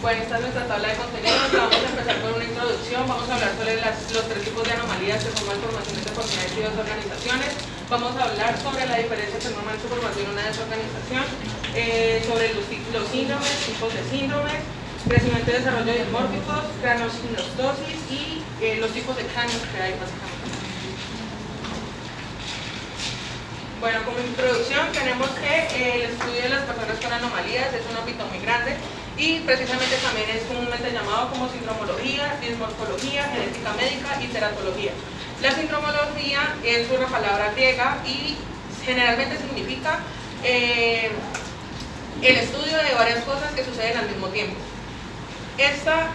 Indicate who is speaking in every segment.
Speaker 1: Bueno, esta es nuestra tabla de contenidos. Vamos a empezar con una introducción. Vamos a hablar sobre los tres tipos de anomalías que son malformaciones, deformidades y desorganizaciones. Vamos a hablar sobre la diferencia entre una malformación y una desorganización, sobre los síndromes, tipos de síndromes, crecimiento y desarrollo dimórficos, craniosynostosis y los tipos de cráneos que hay básicamente. Bueno, como introducción tenemos que el estudio de las personas con anomalías es un ámbito muy grande y precisamente también es comúnmente llamado como sindromología, dismorfología, genética médica y teratología. La sindromología es una palabra griega y generalmente significa el estudio de varias cosas que suceden al mismo tiempo. Esta,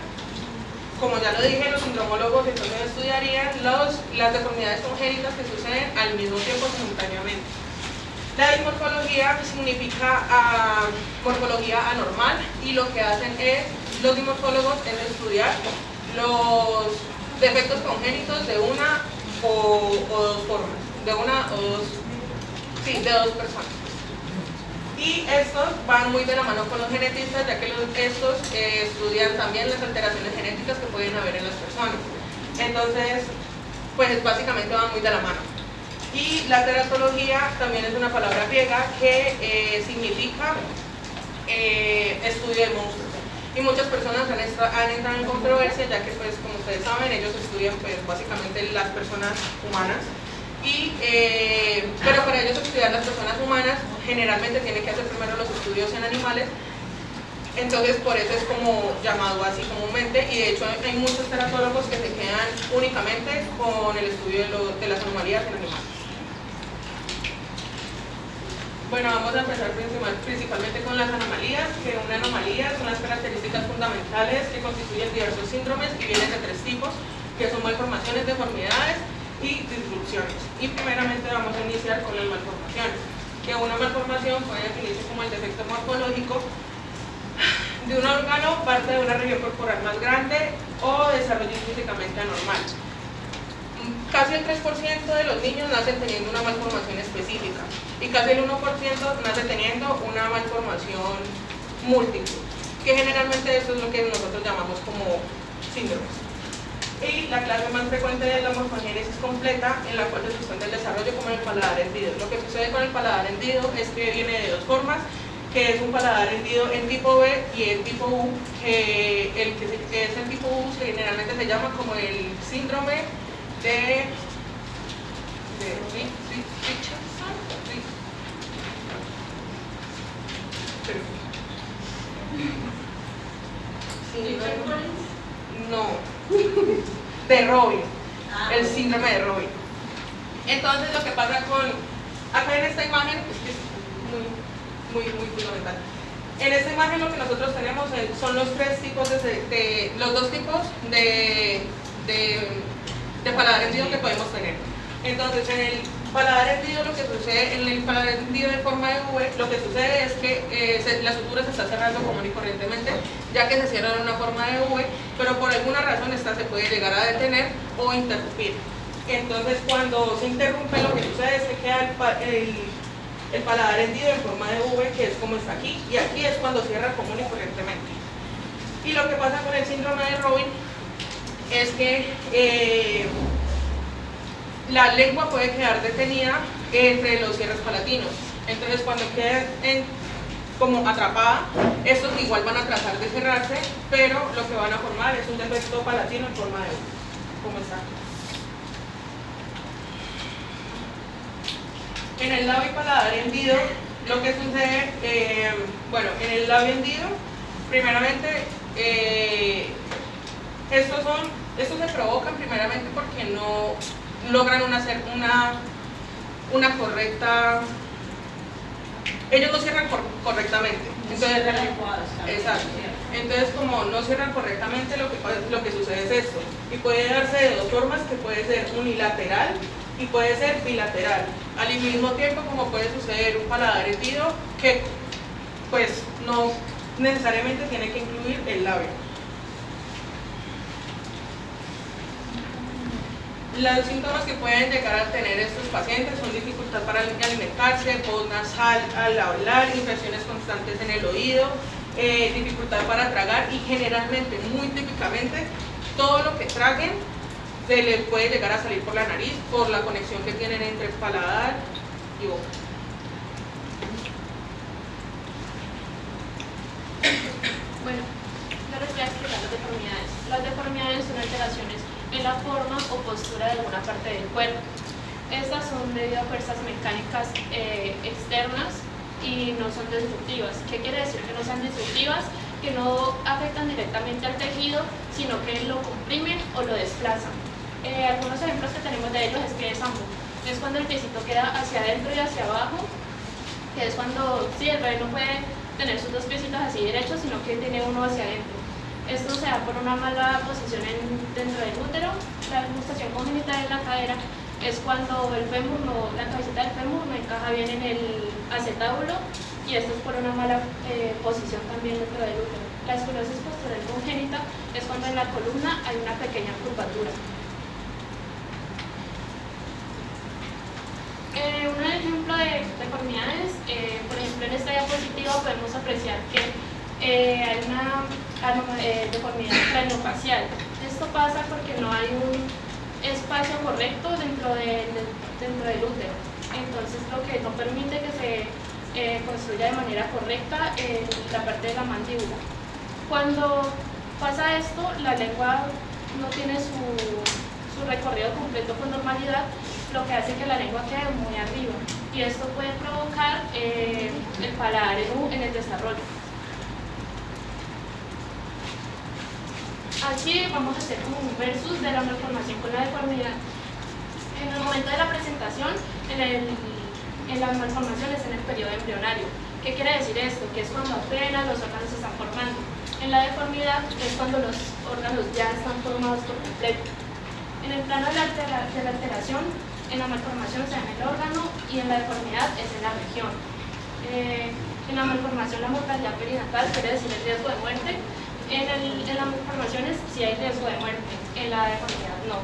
Speaker 1: como ya lo dije, los sindromólogos entonces estudiarían las deformidades congénitas que suceden al mismo tiempo simultáneamente. La dimorfología significa morfología anormal y lo que hacen los dimorfólogos es estudiar los defectos congénitos de una o dos formas, de dos personas. Y estos van muy de la mano con los genetistas, ya que estos estudian también las alteraciones genéticas que pueden haber en las personas. Entonces, pues básicamente van muy de la mano. Y la teratología también es una palabra griega que significa estudio de monstruos. Y muchas personas han entrado en controversia, ya que, pues, como ustedes saben, ellos estudian pues, básicamente las personas humanas. Pero para ellos estudiar las personas humanas generalmente tienen que hacer primero los estudios en animales, entonces por eso es como llamado así comúnmente, y de hecho hay muchos teratólogos que se quedan únicamente con el estudio de las anomalías en animales. Bueno, vamos a empezar principalmente con las anomalías, que una anomalía son las características fundamentales que constituyen diversos síndromes y vienen de tres tipos, que son malformaciones, deformidades y disrupciones. Y primeramente vamos a iniciar con las malformaciones, que una malformación puede definirse como el defecto morfológico de un órgano, parte de una región corporal más grande o desarrollo físicamente anormal. Casi el 3% de los niños nacen teniendo una malformación específica y casi el 1% nace teniendo una malformación múltiple, que generalmente eso es lo que nosotros llamamos como síndromes. Y la clase más frecuente de la morfogénesis completa, en la cual se suspende el desarrollo como en el paladar hendido. Lo que sucede con el paladar hendido es que viene de dos formas, que es un paladar hendido en tipo B y en tipo U, que es el tipo U generalmente se llama como el síndrome de Richardson. No, de Robin, el síndrome de Robin. Entonces lo que pasa acá en esta imagen, es muy fundamental. En esta imagen lo que nosotros tenemos son los tres tipos los dos tipos de paladar hendido que podemos tener. Entonces en el paladar hendido lo que sucede, en el paladar hendido de forma de V, lo que sucede es que la sutura se está cerrando común y corrientemente, ya que se cierra en una forma de V, pero por alguna razón esta se puede llegar a detener o interrumpir. Entonces cuando se interrumpe lo que sucede es que queda el paladar hendido en forma de V, que es como está aquí, y aquí es cuando cierra común y corrientemente. Y lo que pasa con el síndrome de Robin es que la lengua puede quedar detenida entre los cierres palatinos. Entonces cuando queda como atrapada, estos igual van a tratar de cerrarse, pero lo que van a formar es un defecto palatino en forma de U, como está. En el labio y paladar hendido, lo que sucede, en el labio hendido, primeramente, estos se provocan primeramente porque no logran hacer una correcta, ellos no cierran correctamente. Entonces, exacto. Entonces, como no cierran correctamente, lo que sucede es esto. Y puede darse de dos formas, que puede ser unilateral y puede ser bilateral. Al mismo tiempo, como puede suceder un paladar hendido, que pues no necesariamente tiene que incluir el labio. Los síntomas que pueden llegar a tener estos pacientes son dificultad para alimentarse, voz nasal al hablar, infecciones constantes en el oído, dificultad para tragar y generalmente, muy típicamente, todo lo que traguen se les puede llegar a salir por la nariz por la conexión que tienen entre paladar y boca.
Speaker 2: Bueno, yo les voy a explicar las deformidades. Las deformidades son alteraciones en la forma o postura de alguna parte del cuerpo. Estas son debido a fuerzas mecánicas externas y no son destructivas. ¿Qué quiere decir que no sean destructivas? Que no afectan directamente al tejido, sino que lo comprimen o lo desplazan. Algunos ejemplos que tenemos de ellos es pie de sambo. Es cuando el piecito queda hacia adentro y hacia abajo, que es cuando el bebé no puede tener sus dos piecitos así derechos, sino que tiene uno hacia adentro. Esto se da por una mala posición dentro del útero. La luxación congénita de la cadera es cuando el fémur la cabecita del fémur no encaja bien en el acetábulo, y esto es por una mala posición también dentro del útero. La esclerosis postural congénita es cuando en la columna hay una pequeña curvatura. Un ejemplo de deformidades, por ejemplo en esta diapositiva podemos apreciar que hay una deformidad craneofacial. Esto pasa porque no hay un espacio correcto dentro del útero, entonces lo que no permite que se construya de manera correcta la parte de la mandíbula. Cuando pasa esto, la lengua no tiene su recorrido completo con normalidad, lo que hace que la lengua quede muy arriba, y esto puede provocar el paladar en el desarrollo. Aquí vamos a hacer como un versus de la malformación con la deformidad. En el momento de la presentación, en las malformaciones en el periodo embrionario. ¿Qué quiere decir esto? Que es cuando apenas los órganos se están formando. En la deformidad es cuando los órganos ya están formados por completo. En el plano de la alteración, en la malformación se da en el órgano, y en la deformidad es en la región. En la malformación la mortalidad perinatal quiere decir el riesgo de muerte. En las malformaciones sí hay riesgo de muerte, en la deformidad no.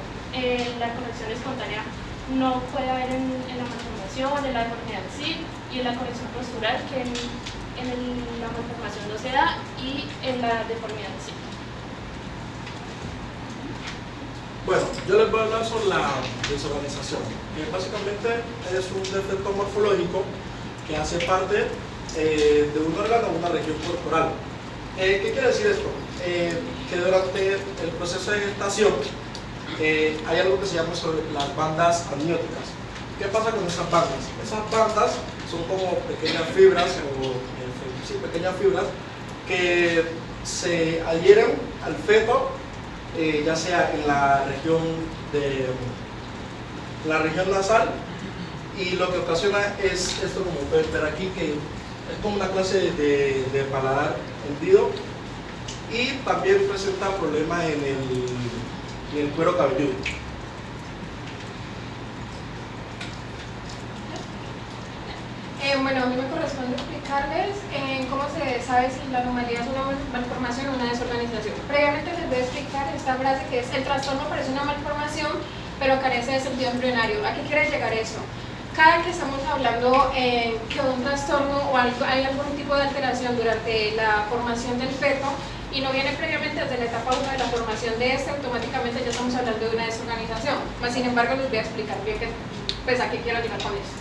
Speaker 2: La conexión espontánea no puede haber en la malformación, en la deformidad sí, y en la conexión postural, que en la malformación no se da, y en la deformidad sí.
Speaker 3: Bueno, yo les voy a hablar sobre la desorganización, que básicamente es un defecto morfológico que hace parte de un órgano o una región corporal. ¿Qué quiere decir esto? Que durante el proceso de gestación hay algo que se llama las bandas amnióticas. ¿Qué pasa con esas bandas? Esas bandas son como pequeñas fibras, pequeñas fibras que se adhieren al feto, ya sea en la región nasal, y lo que ocasiona es esto, como pueden ver aquí, que es como una clase de paladar hendido, y también presenta problemas en el cuero cabelludo.
Speaker 4: Bueno, a mí me corresponde explicarles cómo se sabe si la anomalía es una malformación o una desorganización. Previamente les voy a explicar esta frase que es: el trastorno parece una malformación, pero carece de sentido embrionario. ¿A qué quiere llegar eso? Cada que estamos hablando que un trastorno o hay algún tipo de alteración durante la formación del feto y no viene previamente desde la etapa 1 de la formación de este, automáticamente ya estamos hablando de una desorganización. Mas, sin embargo, les voy a explicar bien a qué quiero llegar con eso.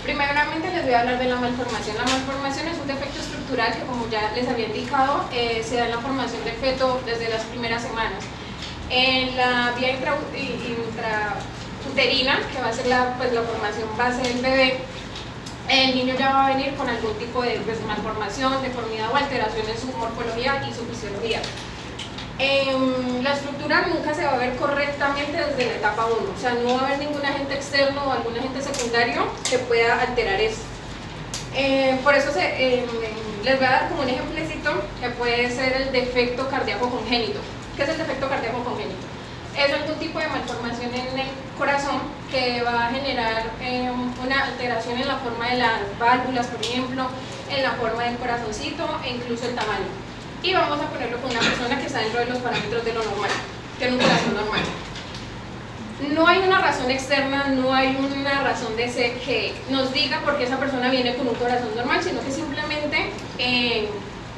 Speaker 4: Primeramente les voy a hablar de la malformación. La malformación es un defecto estructural que, como ya les había indicado, se da en la formación del feto desde las primeras semanas. En la vía intrauterina, que va a ser la formación base del bebé, el niño ya va a venir con algún tipo de malformación, deformidad o alteración en su morfología y su fisiología. La estructura nunca se va a ver correctamente desde la etapa 1, o sea, no va a haber ningún agente externo o algún agente secundario que pueda alterar eso. Por eso les voy a dar como un ejemplecito que puede ser el defecto cardíaco congénito. ¿Qué es el defecto cardíaco congénito? Es algún tipo de malformación en el corazón que va a generar una alteración en la forma de las válvulas, por ejemplo, en la forma del corazoncito e incluso el tamaño. Y vamos a ponerlo con una persona que está dentro de los parámetros de lo normal, tiene un corazón normal. No hay una razón externa, no hay una razón de ser que nos diga por qué esa persona viene con un corazón normal, sino que simplemente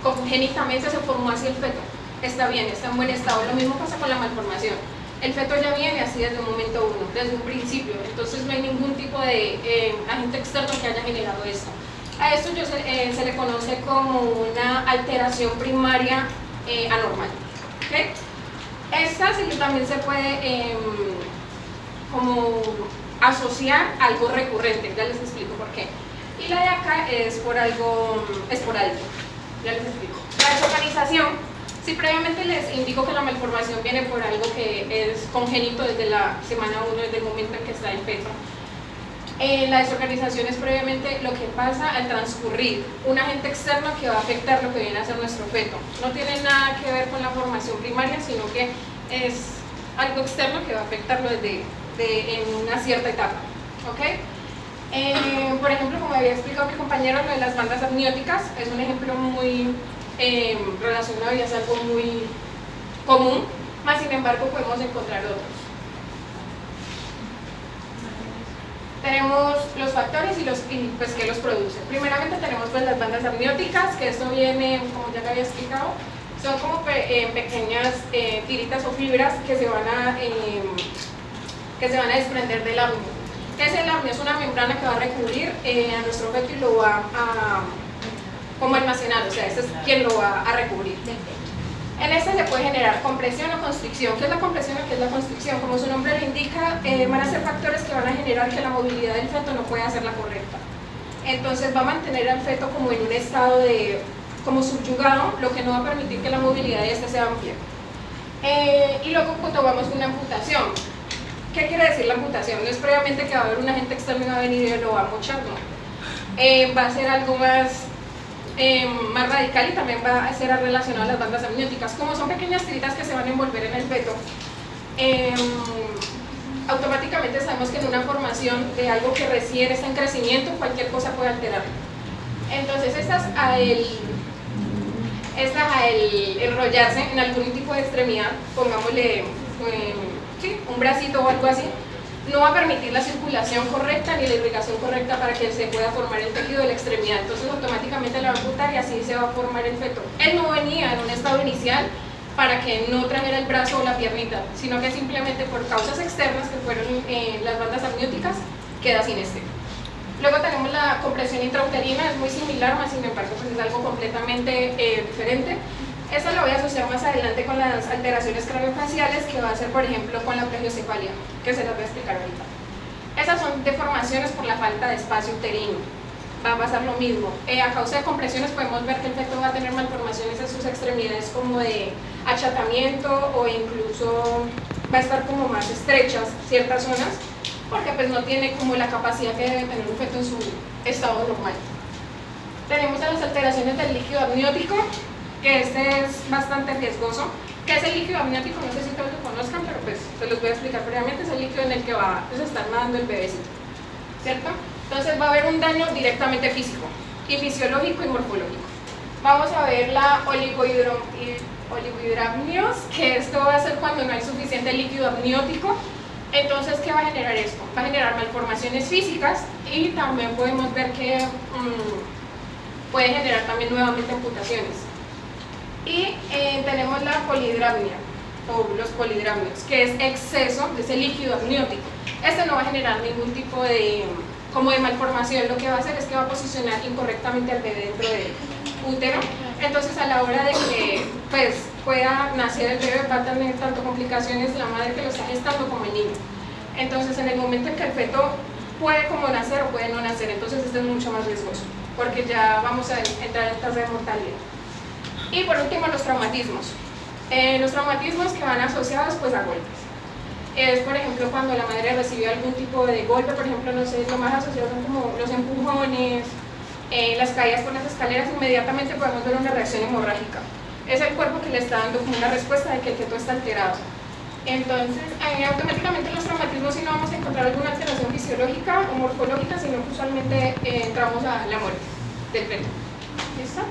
Speaker 4: congénitamente se formó así el feto, está bien, está en buen estado. Lo mismo pasa con la malformación. El feto ya viene así desde un momento uno, desde un principio, entonces no hay ningún tipo de agente externo que haya generado esto. A esto se le conoce como una alteración primaria anormal. ¿Okay? Esta también se puede como asociar a algo recurrente, ya les explico por qué. Y la de acá es por algo esporádico, ya les explico. La desorganización. Si previamente les indico que la malformación viene por algo que es congénito desde la semana 1, desde el momento en que está el feto, la desorganización es previamente lo que pasa al transcurrir, un agente externo que va a afectar lo que viene a ser nuestro feto. No tiene nada que ver con la formación primaria, sino que es algo externo que va a afectarlo en una cierta etapa. ¿Okay? Por ejemplo, como había explicado mi compañero, lo de las bandas amnióticas es un ejemplo muy relacionado y es algo muy común, más sin embargo podemos encontrar otros. Tenemos los factores y pues qué los produce. Primeramente tenemos pues las bandas amnióticas, que esto viene, como ya le había explicado, son como pequeñas tiritas o fibras que se van a desprender del amnio. ¿Qué es el amnio? Es una membrana que va a recubrir a nuestro feto y lo va a como almacenar, o sea, este es quien lo va a recubrir. En este se puede generar compresión o constricción. ¿Qué es la compresión o qué es la constricción? Como su nombre lo indica, van a ser factores que van a generar que la movilidad del feto no pueda ser la correcta. Entonces va a mantener al feto como en un estado como subyugado, lo que no va a permitir que la movilidad de este sea amplia. Y luego tomamos una amputación. ¿Qué quiere decir la amputación? No es previamente que va a haber un agente externo y va a venir y lo va a mochar, no. Va a ser algo más radical y también va a ser relacionado a las bandas amnióticas. Como son pequeñas tiritas que se van a envolver en el feto, automáticamente sabemos que en una formación de algo que recién está en crecimiento, cualquier cosa puede alterarlo. Entonces estas al enrollarse en algún tipo de extremidad, pongámosle un bracito o algo así, no va a permitir la circulación correcta ni la irrigación correcta para que se pueda formar el tejido de la extremidad. Entonces automáticamente la va a amputar y así se va a formar el feto. Él no venía en un estado inicial para que no trajera el brazo o la piernita, sino que simplemente por causas externas que fueron las bandas amnióticas, queda sin este. Luego tenemos la compresión intrauterina, es muy similar, más sin embargo pues es algo completamente diferente. Esta lo voy a asociar más adelante con las alteraciones craneofaciales, que va a ser por ejemplo con la plagiocefalia, que se las voy a explicar ahorita. Esas son deformaciones por la falta de espacio uterino. Va a pasar lo mismo. A causa de compresiones podemos ver que el feto va a tener malformaciones en sus extremidades como de achatamiento o incluso va a estar como más estrechas ciertas zonas, porque pues no tiene como la capacidad que debe tener un feto en su estado normal. Tenemos a las alteraciones del líquido amniótico, que este es bastante riesgoso. ¿Qué es el líquido amniótico? No sé si todos lo conozcan, pero pues se los voy a explicar previamente. Es el líquido en el que va a estar nadando el bebecito, ¿cierto? Entonces va a haber un daño directamente físico y fisiológico y morfológico. Vamos a ver la oligohidramnios, que esto va a ser cuando no hay suficiente líquido amniótico. Entonces, ¿qué va a generar esto? Va a generar malformaciones físicas y también podemos ver que puede generar también nuevamente amputaciones. Y tenemos la polihidramnia o los polihidramnios, que es exceso de ese líquido amniótico. Este no va a generar ningún tipo de malformación. Lo que va a hacer es que va a posicionar incorrectamente al bebé dentro del útero. Entonces a la hora de que pues, pueda nacer el bebé va a tener tanto complicaciones la madre que lo está gestando como el niño. Entonces en el momento en que el feto puede como nacer o puede no nacer, entonces este es mucho más riesgoso, porque ya vamos a entrar en tasa de mortalidad. Y por último los traumatismos. Los traumatismos que van asociados pues a golpes. Es por ejemplo cuando la madre recibió algún tipo de golpe, por ejemplo, no sé, lo más asociado son como los empujones, las caídas por las escaleras, inmediatamente podemos ver una reacción hemorrágica. Es el cuerpo que le está dando como una respuesta de que el feto está alterado. Entonces, automáticamente en los traumatismos sí no vamos a encontrar alguna alteración fisiológica o morfológica, sino que usualmente entramos a la muerte del feto. ¿Listo?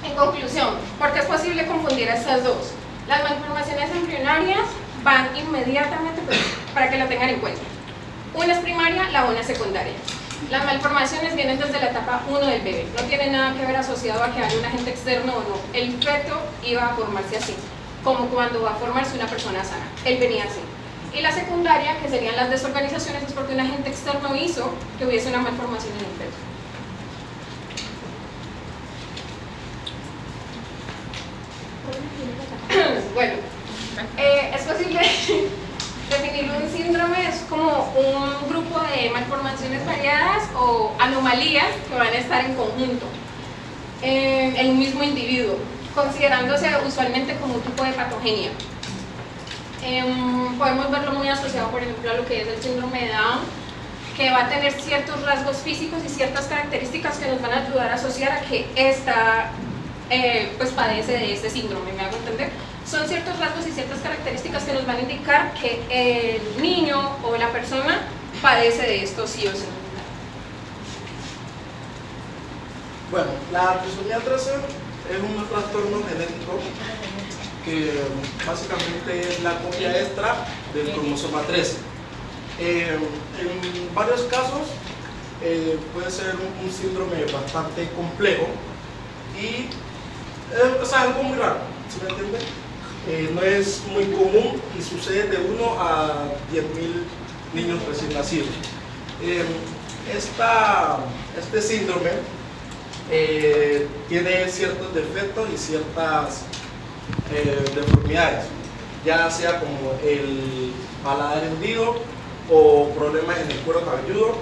Speaker 4: En conclusión, ¿por qué es posible confundir a estas dos? Las malformaciones embrionarias van inmediatamente, para que la tengan en cuenta. Una es primaria, la una es secundaria. Las malformaciones vienen desde la etapa 1 del bebé, no tiene nada que ver asociado a que haya un agente externo o no. El feto iba a formarse así, como cuando va a formarse una persona sana, él venía así. Y la secundaria, que serían las desorganizaciones, es porque un agente externo hizo que hubiese una malformación en el feto. Bueno, es posible definir un síndrome, es como un grupo de malformaciones variadas o anomalías que van a estar en conjunto en un mismo individuo, considerándose usualmente como un tipo de patogenia. Podemos verlo muy asociado, por ejemplo, a lo que es el síndrome de Down, que va a tener ciertos rasgos físicos y ciertas características que nos van a ayudar a asociar a que esta pues padece de este síndrome, ¿me hago entender? Son ciertos rasgos y ciertas características que nos van a indicar que el niño o la persona padece de esto sí o sí.
Speaker 3: Bueno, la trisomía 13 es un trastorno genético que básicamente es la copia extra del cromosoma 13. En varios casos puede ser un síndrome bastante complejo y es algo muy raro, ¿sí me entiende? No es muy común y sucede de 1 a 10.000 niños recién nacidos. Este síndrome tiene ciertos defectos y ciertas deformidades, ya sea como el paladar hendido o problemas en el cuero cabelludo.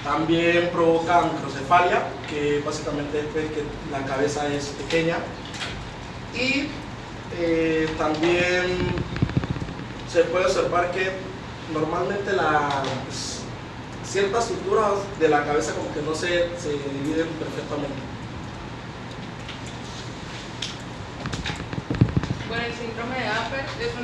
Speaker 3: También provoca microcefalia, que básicamente es que la cabeza es pequeña, y también se puede observar que normalmente ciertas estructuras de la cabeza como que no se dividen perfectamente.
Speaker 1: Bueno, el síndrome de Apert es un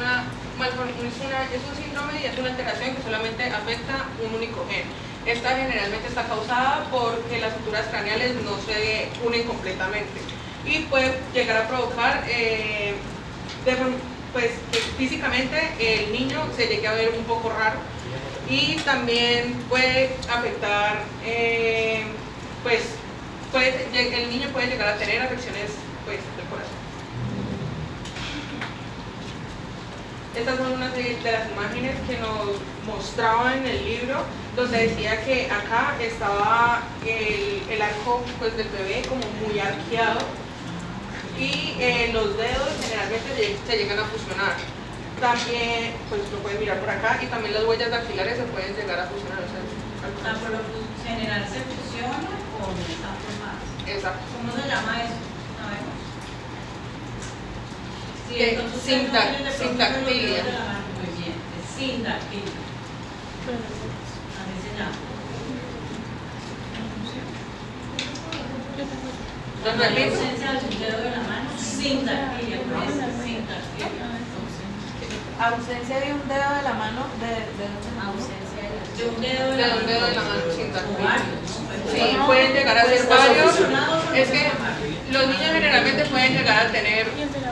Speaker 1: síndrome y es una alteración que solamente afecta un único gen. Esta generalmente está causada porque las suturas craneales no se unen completamente y puede llegar a provocar pues, que físicamente el niño se llegue a ver un poco raro y también puede afectar, pues el niño puede llegar a tener afecciones pues, del corazón. Estas son unas de las imágenes que nos mostraba en el libro, donde decía que acá estaba el arco pues, del bebé como muy arqueado y los dedos generalmente se llegan a fusionar. También, pues lo pueden mirar por acá, y también las huellas dactilares se pueden llegar a fusionar. O sea,
Speaker 5: por lo general se fusiona o no están formadas.
Speaker 1: Exacto.
Speaker 5: ¿Cómo se llama eso? ¿Sabemos? Sí, entonces
Speaker 1: sindactilia.
Speaker 5: Muy bien, es sindactilia. Así se llama.
Speaker 1: ¿Lo
Speaker 5: La
Speaker 1: repito?
Speaker 5: ausencia de un dedo de la mano, sindactilia, por eso es sindactilia.
Speaker 6: Ausencia de un dedo de la mano,
Speaker 5: Ausencia de un dedo
Speaker 1: de la mano,
Speaker 5: o
Speaker 1: sindactilia.
Speaker 5: varios, ¿no?
Speaker 1: Sí, pueden llegar a ser varios. Es que
Speaker 5: que
Speaker 1: los niños generalmente pueden llegar a tener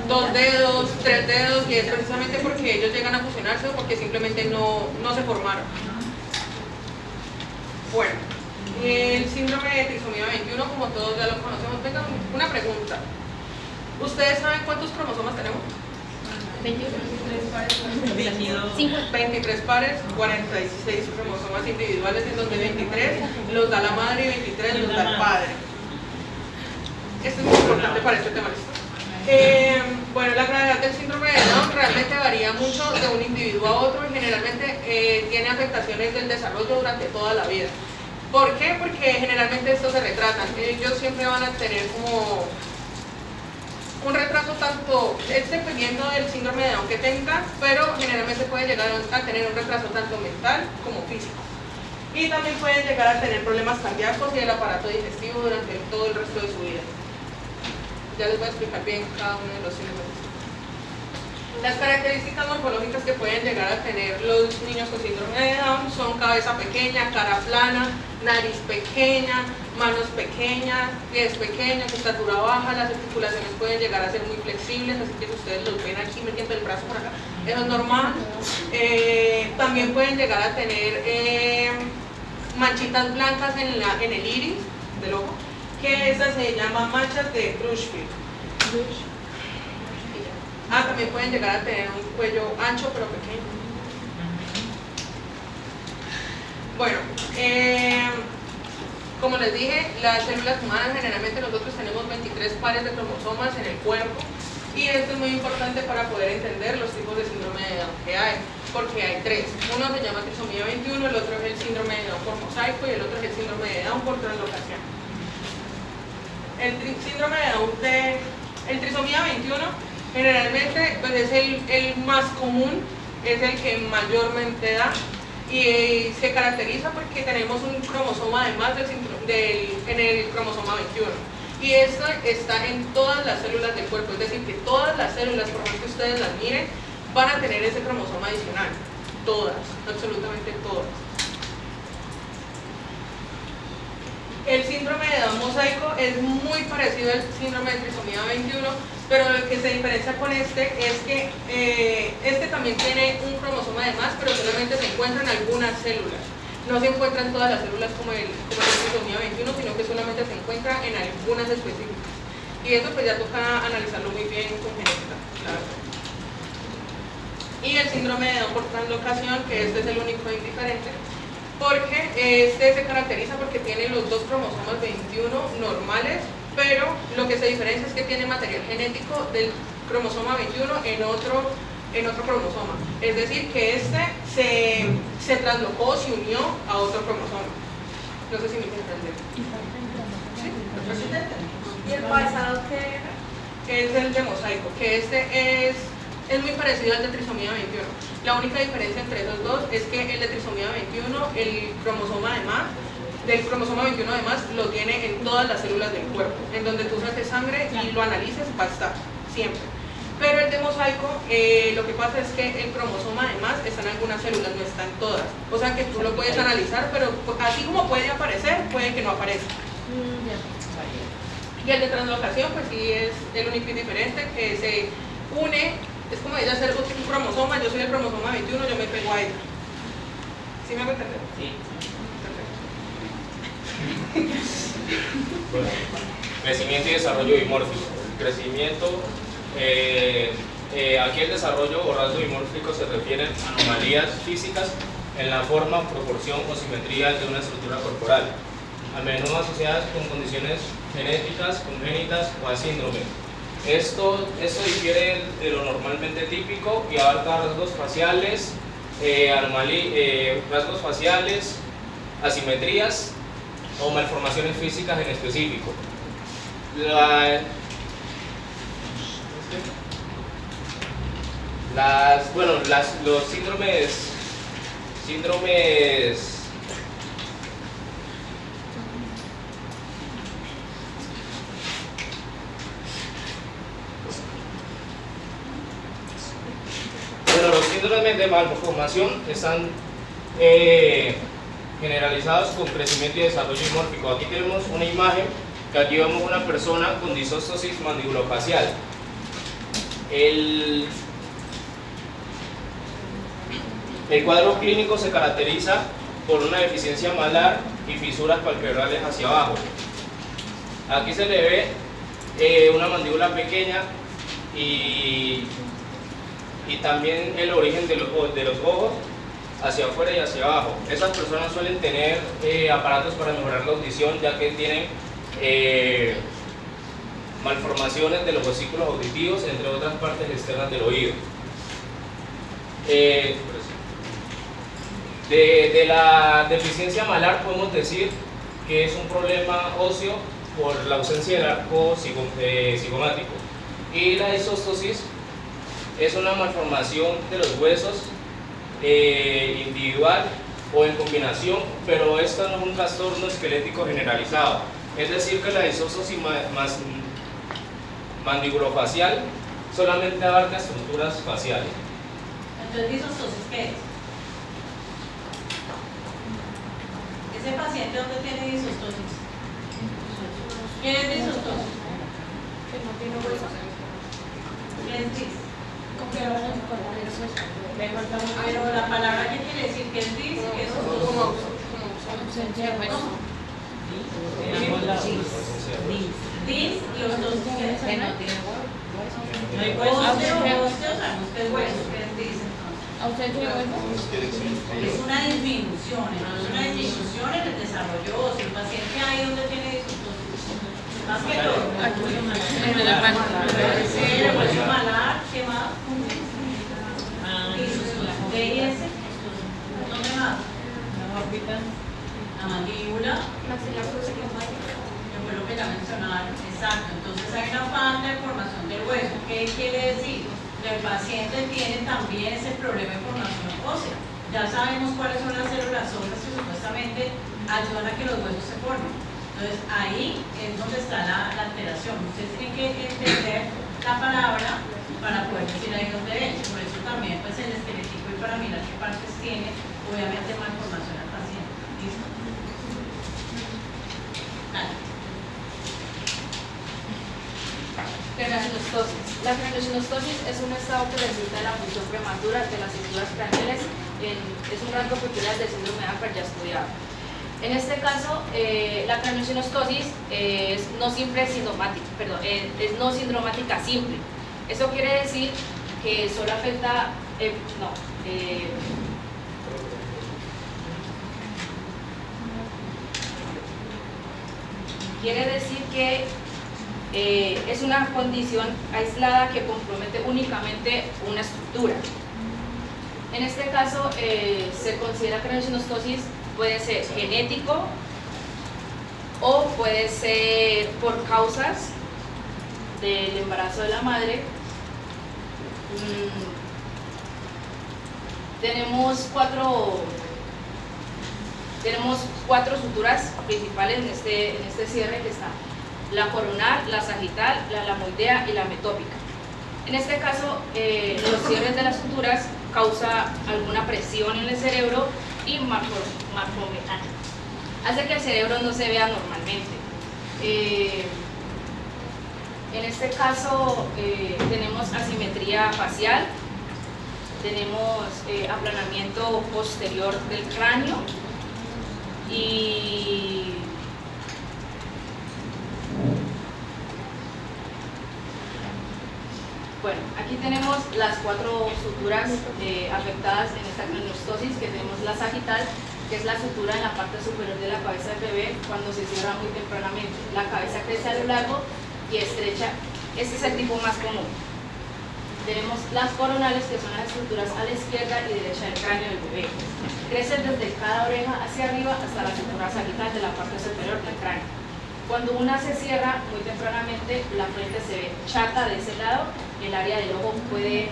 Speaker 1: 2 dedos, 3 dedos, y es precisamente porque ellos llegan a fusionarse o porque simplemente no se formaron. Bueno, el síndrome de trisomía 21, como todos ya lo conocemos, venga, una pregunta. ¿Ustedes saben cuántos cromosomas tenemos? 23 pares, 46 cromosomas individuales, en donde 23 los da la madre y 23 los da el padre. Esto es muy importante para este tema. Bueno, la gravedad del síndrome de Down realmente varía mucho de un individuo a otro y generalmente tiene afectaciones del desarrollo durante toda la vida. ¿Por qué? Porque generalmente estos se retrasan. Ellos siempre van a tener como un retraso, tanto es dependiendo del síndrome de Down que tenga, pero generalmente puede llegar a tener un retraso tanto mental como físico. Y también pueden llegar a tener problemas cardíacos y del aparato digestivo durante todo el resto de su vida. Ya les voy a explicar bien cada uno de los síndromes. Las características morfológicas que pueden llegar a tener los niños con síndrome de Down son cabeza pequeña, cara plana, nariz pequeña, manos pequeñas, pies pequeños, estatura baja, las articulaciones pueden llegar a ser muy flexibles, así que si ustedes los ven aquí metiendo el brazo por acá, eso es normal. También pueden llegar a tener manchitas blancas en el iris del ojo, que esas se llaman manchas de Creutzfeldt. También pueden llegar a tener un cuello ancho pero pequeño. Bueno, como les dije, las células humanas generalmente nosotros tenemos 23 pares de cromosomas en el cuerpo y esto es muy importante para poder entender los tipos de síndrome de Down que hay, porque hay tres. Uno se llama trisomía 21, el otro es el síndrome de Down por mosaico y el otro es el síndrome de Down por translocación. El síndrome de Down el trisomía 21 generalmente pues es el más común, es el que mayormente da y se caracteriza porque tenemos un cromosoma además en el cromosoma 21 y esto está en todas las células del cuerpo, es decir que todas las células, por más que ustedes las miren, van a tener ese cromosoma adicional, todas, absolutamente todas. El síndrome de Down mosaico es muy parecido al síndrome de trisomía 21, pero lo que se diferencia con este es que este también tiene un cromosoma de más, pero solamente se encuentra en algunas células. No se encuentra en todas las células como el trisomía 21, sino que solamente se encuentra en algunas específicas. Y eso pues ya toca analizarlo muy bien con genética, claro. Y el síndrome de Down por translocación, que este es el único indiferente, porque este se caracteriza porque tiene los dos cromosomas 21 normales, pero lo que se diferencia es que tiene material genético del cromosoma 21 en otro cromosoma. Es decir, que este se traslocó, se unió a otro cromosoma. No sé si me entienden. ¿Sí?
Speaker 6: ¿Y el pasado qué era?
Speaker 1: Es el de mosaico, que este es muy parecido al de trisomía 21. La única diferencia entre esos dos es que el de trisomía 21, el cromosoma del cromosoma 21 además lo tiene en todas las células del cuerpo. En donde tú saques sangre y lo analices va a estar, siempre. Pero el de mosaico, lo que pasa es que el cromosoma además está en algunas células, no está en todas. O sea que tú lo puedes analizar, pero así como puede aparecer, puede que no aparezca. Y el de translocación, pues sí es el único y diferente, que se une, es como ella ser un cromosoma, yo soy el cromosoma 21, yo me pego a ella. ¿Sí me hago entender?
Speaker 7: Sí.
Speaker 1: Perfecto.
Speaker 7: Bueno, crecimiento y desarrollo dimórfico. El crecimiento, aquí el desarrollo o rasgo dimórfico se refieren a anomalías físicas en la forma, proporción o simetría de una estructura corporal, a menudo asociadas con condiciones genéticas, congénitas o a síndrome. Esto difiere de lo normalmente típico y abarca rasgos faciales, asimetrías o malformaciones físicas en específico. Los síndromes de malformación están generalizados con crecimiento y desarrollo dimórfico. Aquí tenemos una imagen que aquí vemos una persona con disóstosis mandibulofacial. El cuadro clínico se caracteriza por una deficiencia malar y fisuras palpebrales hacia abajo. Aquí se le ve una mandíbula pequeña y también el origen de los ojos hacia afuera y hacia abajo. Esas personas suelen tener aparatos para mejorar la audición, ya que tienen malformaciones de los vesículos auditivos, entre otras partes externas del oído. De la deficiencia malar podemos decir que es un problema óseo por la ausencia del arco cigomático, y la disóstosis es una malformación de los huesos individual o en combinación, pero esto no es un trastorno esquelético generalizado. Es decir, que la disóstosis mandibulofacial solamente abarca estructuras faciales.
Speaker 5: Entonces, disostosis, ¿qué es? Ese paciente, ¿dónde tiene disostosis? ¿Qué es disostosis?
Speaker 4: Que no tiene huesos.
Speaker 5: ¿Qué es dis?
Speaker 4: Pero
Speaker 5: Pero la palabra, ¿qué quiere decir? ¿Qué es dis? ¿Qué es disostosis?
Speaker 1: Como
Speaker 6: Ausencia de hueso.
Speaker 5: Dis y ostosis, ¿qué es?
Speaker 6: Que no tiene hueso.
Speaker 5: No hay hueso. Osteo, sabemos que es hueso, ¿qué es dis entonces?
Speaker 6: Ausencia de hueso.
Speaker 5: Es una disminución, entonces una disminución en el desarrollo óseo. El paciente ahí donde tiene disostosis, más que todo.
Speaker 6: En el hermano.
Speaker 5: El hueso malar, ¿qué más? D y S, ¿dónde más? La mandíbula, que fue lo que ya mencionaron, exacto. Entonces hay una falta de formación del hueso. ¿Qué quiere decir? Que el paciente tiene también ese problema de formación ósea. Ya sabemos cuáles son las células óseas que supuestamente ayudan a que los huesos se formen. Entonces ahí es donde está la alteración. Ustedes tienen que entender la palabra para poder decir ahí dónde es. Por eso también pues el esquelético y para mirar qué partes tiene, obviamente malformación al paciente. ¿Listo? Dale.
Speaker 8: Craniosynostosis. La craniosynostosis es un estado que resulta de la función prematura de las estructuras craneales. Es un rasgo peculiar del síndrome de Apgar ya estudiado. En este caso, la craniosynostosis es no sindromática simple. Eso quiere decir que solo afecta, quiere decir que es una condición aislada que compromete únicamente una estructura. En este caso, se considera que la craniosynostosis puede ser genético o puede ser por causas del embarazo de la madre. Tenemos cuatro suturas principales en este cierre, que está la coronal, la sagital, la lamoidea y la metópica. En este caso, los cierres de las suturas causa alguna presión en el cerebro y morfometano. Hace que el cerebro no se vea normalmente. En este caso tenemos asimetría facial, tenemos aplanamiento posterior del cráneo y bueno, aquí tenemos las cuatro suturas afectadas en esta craniostosis, que tenemos la sagital, que es la sutura en la parte superior de la cabeza del bebé cuando se cierra muy tempranamente. La cabeza crece a lo largo y estrecha. Este es el tipo más común. Tenemos las coronales, que son las estructuras a la izquierda y derecha del cráneo del bebé. Crecen desde cada oreja hacia arriba hasta la sutura sagital de la parte superior del cráneo. Cuando una se cierra muy tempranamente, la frente se ve chata de ese lado, el área del ojo puede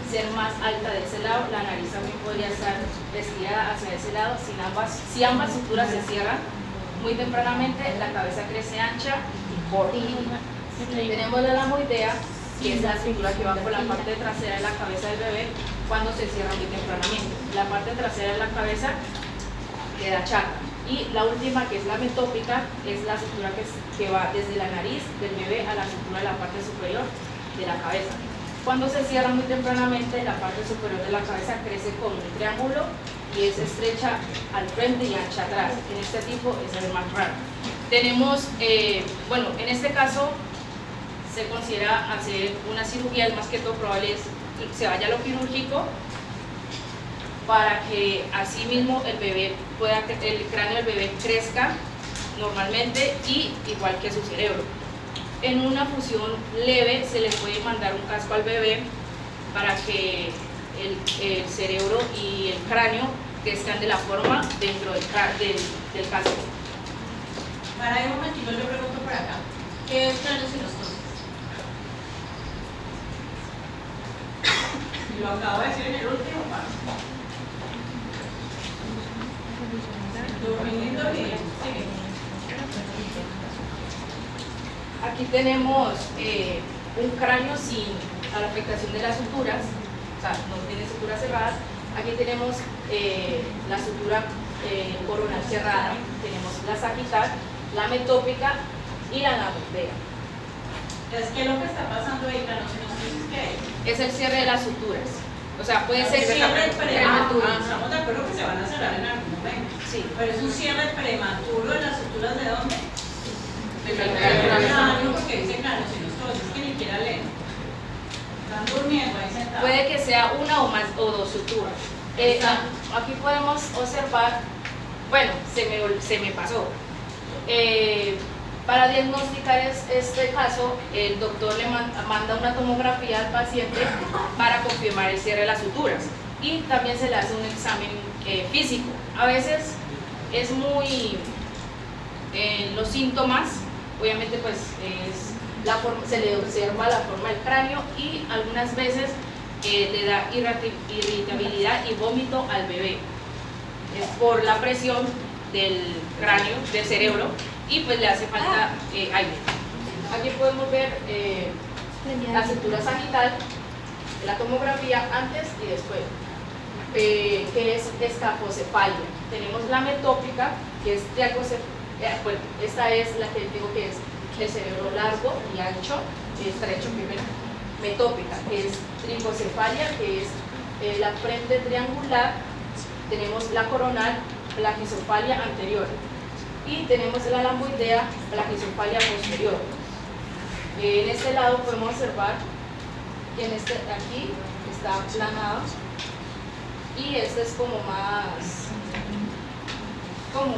Speaker 8: ser más alta de ese lado, la nariz también podría estar desviada hacia ese lado. Si ambas suturas se cierran muy tempranamente, la cabeza crece ancha y corta. Tenemos la lamoidea, que es la estructura que va por la parte trasera de la cabeza del bebé cuando se cierra muy tempranamente. La parte trasera de la cabeza queda chata. Y la última, que es la metópica, es la sutura que va desde la nariz del bebé a la sutura de la parte superior de la cabeza. Cuando se cierra muy tempranamente, la parte superior de la cabeza crece como un triángulo y es estrecha al frente y ancha atrás. En este tipo es el más raro. Tenemos, en este caso se considera hacer una cirugía, es más que todo probable se vaya a lo quirúrgico, para que así mismo el cráneo del bebé crezca normalmente y igual que su cerebro. En una fusión leve se le puede mandar un casco al bebé para que el cerebro y el cráneo crezcan de la forma dentro del casco.
Speaker 5: Para un momentito yo pregunto por acá, ¿qué es craniosynostosis? Lo acabo de decir en el último paso.
Speaker 8: Aquí tenemos un cráneo a la afectación de las suturas, o sea, no tiene suturas cerradas. Aquí tenemos la sutura coronal cerrada, tenemos la sagital, la metópica y la lamordea.
Speaker 5: Es que lo que está pasando ahí, la nocerosis, ¿qué
Speaker 8: Es el cierre de las suturas. O sea, puede ser
Speaker 5: cierre prematuro.
Speaker 8: prematuro.
Speaker 5: Estamos de acuerdo que se van a cerrar en algún momento.
Speaker 8: Sí.
Speaker 5: Pero es un cierre prematuro de las suturas ¿de dónde?
Speaker 1: De
Speaker 5: Del
Speaker 1: la-
Speaker 5: cráneo, porque dice craniosynostosis, que ni siquiera leen. Están durmiendo ahí sentados.
Speaker 8: Puede que sea una o más o dos suturas. Aquí podemos observar, bueno, se me pasó. Para diagnosticar este caso, el doctor le manda una tomografía al paciente para confirmar el cierre de las suturas y también se le hace un examen físico. A veces es muy, los síntomas, obviamente pues se le observa la forma del cráneo y algunas veces le da irritabilidad y vómito al bebé. Es por la presión del cráneo, del cerebro, y pues le hace falta aire. Aquí podemos ver la sutura sagital, la tomografía antes y después, que es escafocefalia. Tenemos la metópica, que es bueno, esta es la que digo que es el cerebro largo y ancho, estrecho primero. Metópica, que es tricocefalia, que es la frente triangular. Tenemos la coronal, plagicocefalia anterior. Y tenemos la lamboidea, plagicocefalia posterior. En este lado podemos observar que aquí está aplanado y este es como más, como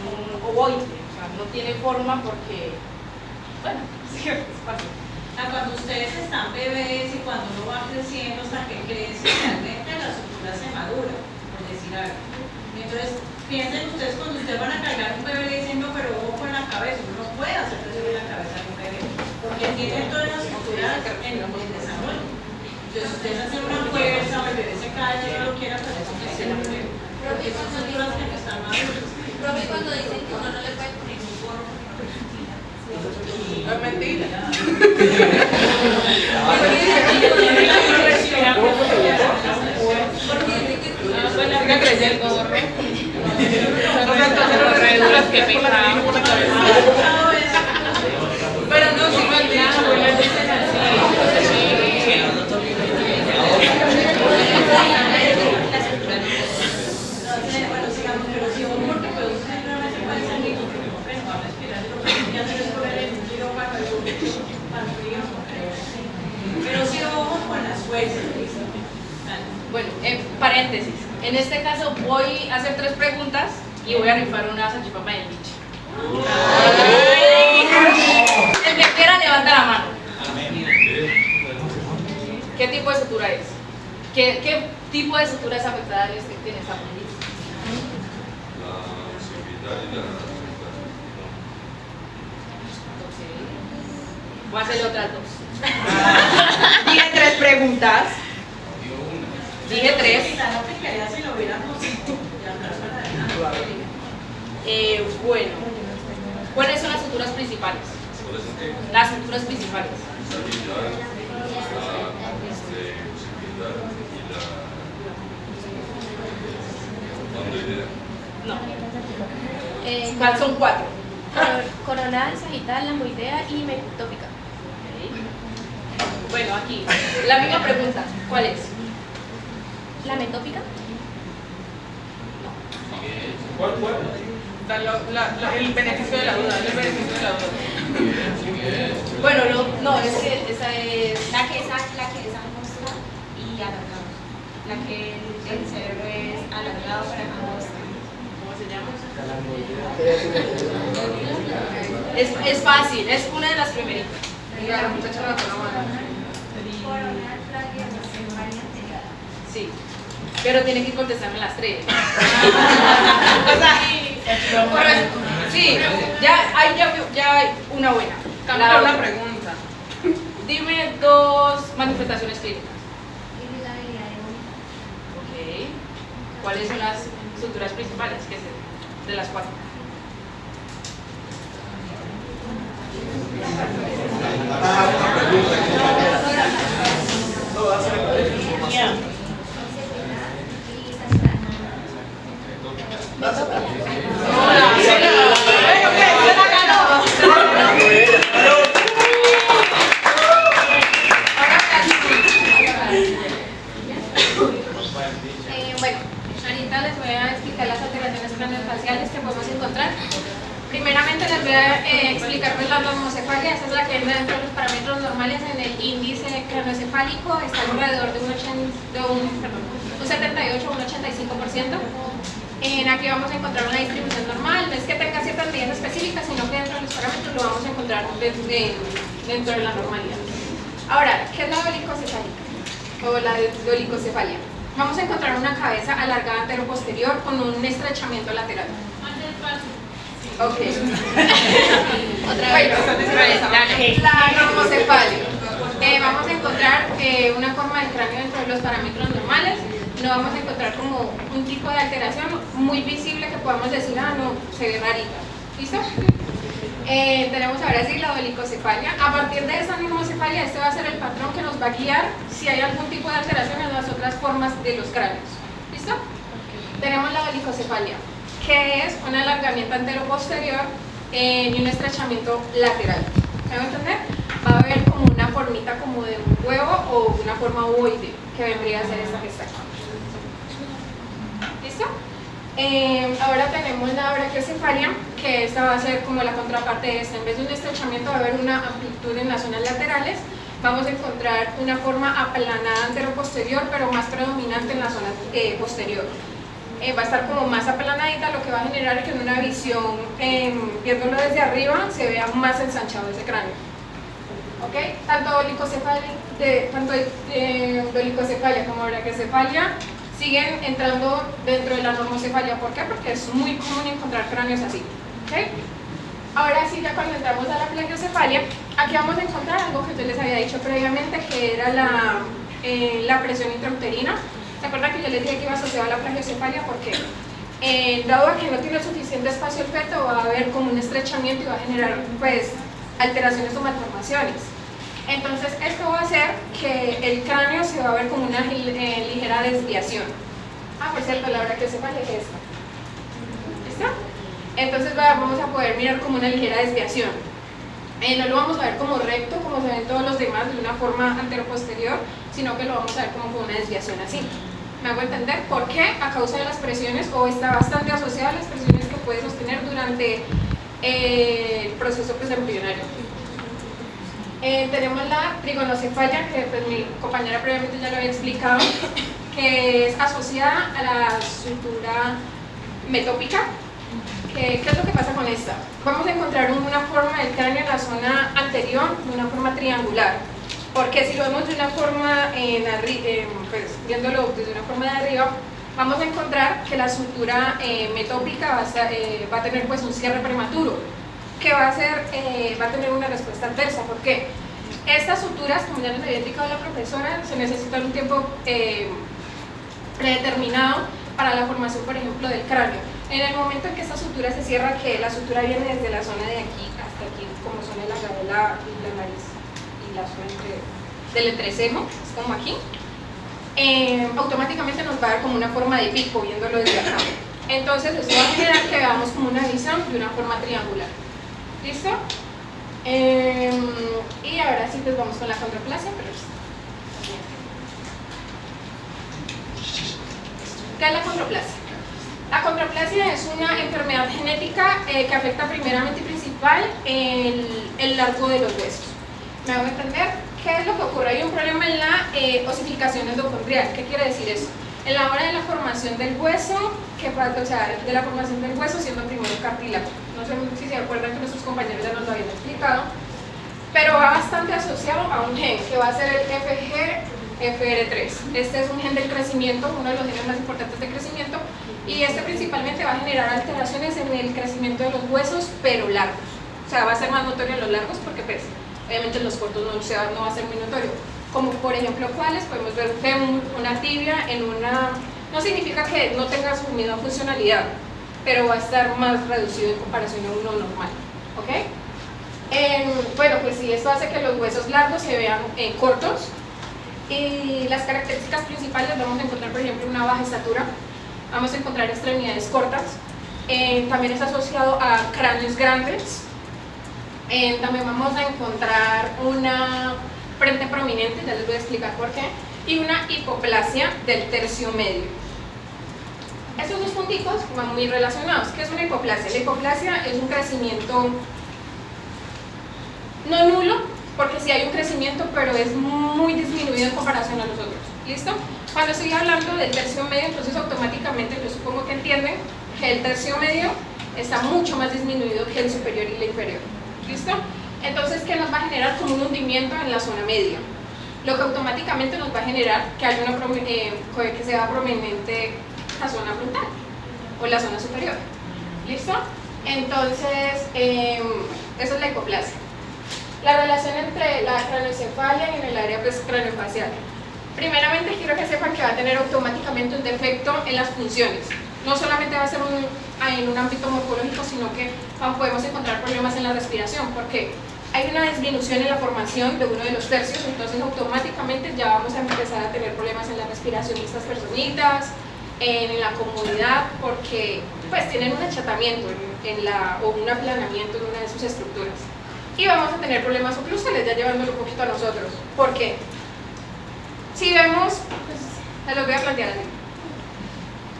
Speaker 8: un ovoide, o sea, no tiene forma porque, bueno, sí, es fácil.
Speaker 5: Cuando ustedes están bebés y cuando uno va creciendo hasta que crece, realmente la sutura se madura, por decir algo. Entonces, piensen ustedes cuando ustedes van a cargar un bebé le dicen no, pero ojo con la cabeza, uno no puede hacer subir la cabeza de un bebé, porque tiene todas las suturas en el desarrollo. Entonces, ustedes hacen una fuerza, el bebé se cae, no lo quiera, pero eso es el bebé, porque son suturas que no están maduras.
Speaker 9: Profe, cuando dicen que uno no le puede poner un gorro,
Speaker 1: No es mentira. Siga creyendo. Son tantas reduras que pican. Pero no, si me han dicho,
Speaker 5: Bueno, sigamos, pero si uno porque puede usted realmente puede salir, bueno, va a respirar, ya se les puede ver un tiro para el frío, pero sí ojo con las fuerzas.
Speaker 8: Bueno, paréntesis. En este caso voy a hacer 3 preguntas y voy a rifar una salchipapa del bicho. El que quiera levanta la mano. ¿Qué tipo de sutura es? ¿Qué tipo de sutura es afectada en esta aprendiz?
Speaker 10: La cervical y la
Speaker 8: Voy a hacerle otras 2. Dije 3 preguntas. Dije 3.
Speaker 5: Quizá no aplicaría si lo hubiéramos ya atrás para adelante.
Speaker 8: Bueno, ¿cuáles son las suturas principales?
Speaker 10: ¿cuáles son qué?
Speaker 8: Las suturas principales.
Speaker 10: Cervical, la cervical y la lamboidea.
Speaker 8: No. ¿Cuáles son 4?
Speaker 9: coronal, sagital, lamboidea y metópica.
Speaker 8: Bueno, aquí, la misma pregunta. ¿Cuál es?
Speaker 9: ¿La metópica?
Speaker 7: ¿Cuál?
Speaker 1: el beneficio de la duda, el beneficio de la duda.
Speaker 8: Bueno, no, es que esa es...
Speaker 9: La que es angosta y alargado. La que el cerebro es alargado para angosta.
Speaker 8: ¿Cómo se llama? Es fácil, es una de las primeritas.
Speaker 1: Mira, la muchacha levantó la mano.
Speaker 9: Coronal, plagicocefalia anterior.
Speaker 8: Sí, pero tiene que contestarme las 3. Sí, ya hay una buena.
Speaker 1: Cambia
Speaker 8: otra.
Speaker 1: una pregunta.
Speaker 8: Dime 2 manifestaciones clínicas.
Speaker 9: Irritabilidad de vómito.
Speaker 8: Ok. ¿Cuáles son las suturas principales de las 4?
Speaker 3: Una pregunta.
Speaker 4: Primeramente les voy a explicar pues la normocefalia. Esa es la que entra dentro de los parámetros normales en el índice craneoencefálico, está alrededor de un 78 o un 85%. Aquí vamos a encontrar una distribución normal, no es que tenga ciertas medidas específicas, sino que dentro de los parámetros lo vamos a encontrar dentro de la normalidad. Ahora, ¿qué es la dolicocefálica o la dolicocefalia? Vamos a encontrar una cabeza alargada antero-posterior con un estrechamiento lateral. Ok.
Speaker 8: Otra vez.
Speaker 4: La normocefalia. Vamos a encontrar una forma del cráneo dentro de los parámetros normales. No vamos a encontrar como un tipo de alteración muy visible que podamos decir, ah, no, se ve rarita. ¿Listo? Tenemos ahora sí la dolicocefalia. A partir de esa normocefalia, este va a ser el patrón que nos va a guiar si hay algún tipo de alteración en las otras formas de los cráneos. ¿Listo? Tenemos la dolicocefalia, que es un alargamiento antero-posterior y un estrechamiento lateral. ¿Me va a entender? Va a haber como una formita como de un huevo o una forma ovoide, que vendría a ser esta que está aquí. ¿Listo? Ahora tenemos la brachiocefalia, que esta va a ser como la contraparte de esta. En vez de un estrechamiento va a haber una amplitud en las zonas laterales. Vamos a encontrar una forma aplanada antero-posterior, pero más predominante en la zona posterior. Va a estar como más aplanadita, lo que va a generar que en una visión, viéndolo desde arriba, se vea más ensanchado ese cráneo. ¿Ok? Tanto dolicocefalia como brachiocefalia siguen entrando dentro de la normocefalia. ¿Por qué? Porque es muy común encontrar cráneos así. ¿Okay? Ahora sí, ya cuando entramos a la plagiocefalia, aquí vamos a encontrar algo que yo les había dicho previamente, que era la presión intrauterina. ¿Se acuerdan que yo les dije que iba asociado a la plagiocefalia? Porque dado a que no tiene suficiente espacio el feto, va a haber como un estrechamiento y va a generar pues alteraciones o malformaciones. Entonces esto va a hacer que el cráneo se va a ver como una ligera desviación. Por cierto, la brachiocefalia es esta. ¿Listo? Entonces vamos a poder mirar como una ligera desviación. No lo vamos a ver como recto, como se ven todos los demás, de una forma antero-posterior, sino que lo vamos a ver como con una desviación así. ¿Me hago entender? ¿Por qué? A causa de las presiones, o está bastante asociada a las presiones que puede sostener durante el proceso embrionario. Tenemos la trigonocefalia, que pues, mi compañera previamente ya lo había explicado, que es asociada a la sutura metópica. ¿Qué es lo que pasa con esta? Vamos a encontrar una forma del cráneo en la zona anterior, de una forma triangular. Porque si lo vemos de una forma, pues, viéndolo desde una forma de arriba, vamos a encontrar que la sutura metópica va a tener pues, un cierre prematuro, que va a tener una respuesta adversa. ¿Por qué? Estas suturas, como ya nos había indicado la profesora, se necesitan un tiempo predeterminado para la formación, por ejemplo, del cráneo. En el momento en que esta sutura se cierra, que la sutura viene desde la zona de aquí hasta aquí, como zona de la garela y la nariz y la zona del entrecejo, es como aquí, automáticamente nos va a dar como una forma de pico, viéndolo desde acá. Entonces esto va a generar que veamos como una visión de una forma triangular. ¿Listo? Y ahora sí pues vamos con la condroplasia, pero ¿qué es la condroplasia? La condroplasia es una enfermedad genética que afecta primeramente y principal el largo de los huesos. ¿Me hago entender? ¿Qué es lo que ocurre? Hay un problema en la osificación endocondrial. ¿Qué quiere decir eso? En la hora de la formación del hueso, de la formación del hueso siendo primero cartílago. No sé si se acuerdan que nuestros compañeros ya nos lo habían explicado, pero va bastante asociado a un gen que va a ser el FGFR3. Este es un gen del crecimiento, uno de los genes más importantes de crecimiento, y este principalmente va a generar alteraciones en el crecimiento de los huesos, pero largos. O sea, va a ser más notorio en los largos porque pues, obviamente en los cortos no va a ser muy notorio. Como por ejemplo, ¿cuáles? Podemos ver un fémur, una tibia, no significa que no tenga su misma funcionalidad, pero va a estar más reducido en comparación a uno normal. ¿Ok? Bueno, pues sí, esto hace que los huesos largos se vean cortos, y las características principales vamos a encontrar, por ejemplo, una baja estatura, vamos a encontrar extremidades cortas, también es asociado a cráneos grandes, también vamos a encontrar una frente prominente, ya les voy a explicar por qué, y una hipoplasia del tercio medio. Estos dos punticos van muy relacionados. ¿Qué es una hipoplasia? La hipoplasia es un crecimiento no nulo, porque sí hay un crecimiento, pero es muy disminuido en comparación a los otros. ¿Listo? Cuando estoy hablando del tercio medio, entonces automáticamente yo supongo que entienden que el tercio medio está mucho más disminuido que el superior y el inferior. ¿Listo? Entonces, ¿qué nos va a generar? Como un hundimiento en la zona media, lo que automáticamente nos va a generar que haya que sea prominente la zona frontal o la zona superior. ¿Listo? Entonces, eso es la hipoplasia. La relación entre la craneocefalia y en el área craneofacial. Primeramente quiero que sepan que va a tener automáticamente un defecto en las funciones. No solamente va a ser en un ámbito morfológico, sino que podemos encontrar problemas en la respiración, porque hay una disminución en la formación de uno de los tercios, entonces automáticamente ya vamos a empezar a tener problemas en la respiración de estas personitas, en la comodidad, porque pues tienen un achatamiento o un aplanamiento en una de sus estructuras. Y vamos a tener problemas oclusales, ya llevándolo un poquito a nosotros. ¿Por qué? Si vemos, pues, se los voy a plantear así.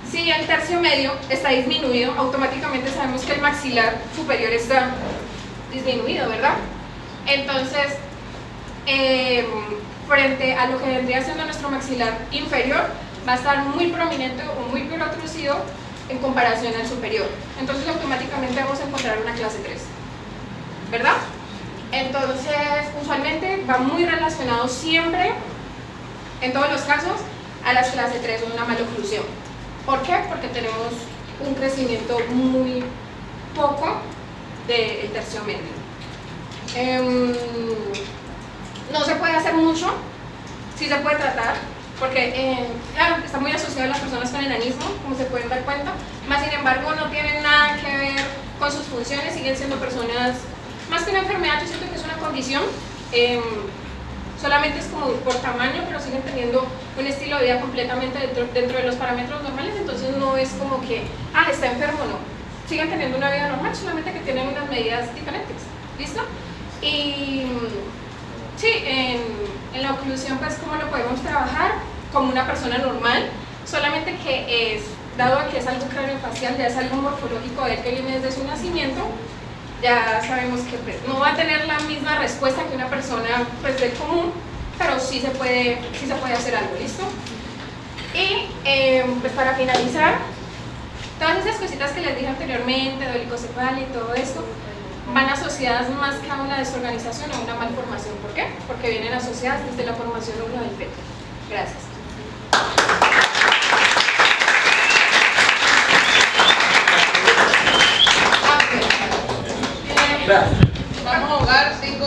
Speaker 4: Si el tercio medio está disminuido, automáticamente sabemos que el maxilar superior está disminuido, ¿verdad? Entonces, frente a lo que vendría siendo nuestro maxilar inferior, va a estar muy prominente o muy protrusido en comparación al superior. Entonces, automáticamente vamos a encontrar una clase 3, ¿verdad? Entonces, usualmente va muy relacionado siempre, en todos los casos, a las clase 3 o una maloclusión. ¿Por qué? Porque tenemos un crecimiento muy poco del tercio medio. No se puede hacer mucho, sí se puede tratar, porque claro, está muy asociado a las personas con enanismo, como se pueden dar cuenta, más sin embargo no tienen nada que ver con sus funciones, siguen siendo personas, más que una enfermedad, yo siento que es una condición, solamente es como por tamaño, pero siguen teniendo un estilo de vida completamente dentro de los parámetros normales, entonces no es como que, está enfermo, no, siguen teniendo una vida normal, solamente que tienen unas medidas diferentes, ¿listo? Y sí, en la oclusión, pues, ¿cómo lo podemos trabajar? Como una persona normal, solamente que dado que es algo craneofacial, ya es algo morfológico de él que viene desde su nacimiento, ya sabemos que pues, no va a tener la misma respuesta que una persona pues, del común, pero sí se puede hacer algo, ¿listo? Y pues para finalizar, todas esas cositas que les dije anteriormente, dolicocefalia y todo esto, van asociadas más que a una desorganización o a una malformación. ¿Por qué? Porque vienen asociadas desde la formación ósea del feto. Gracias.
Speaker 3: Gracias.
Speaker 1: Vamos a jugar 5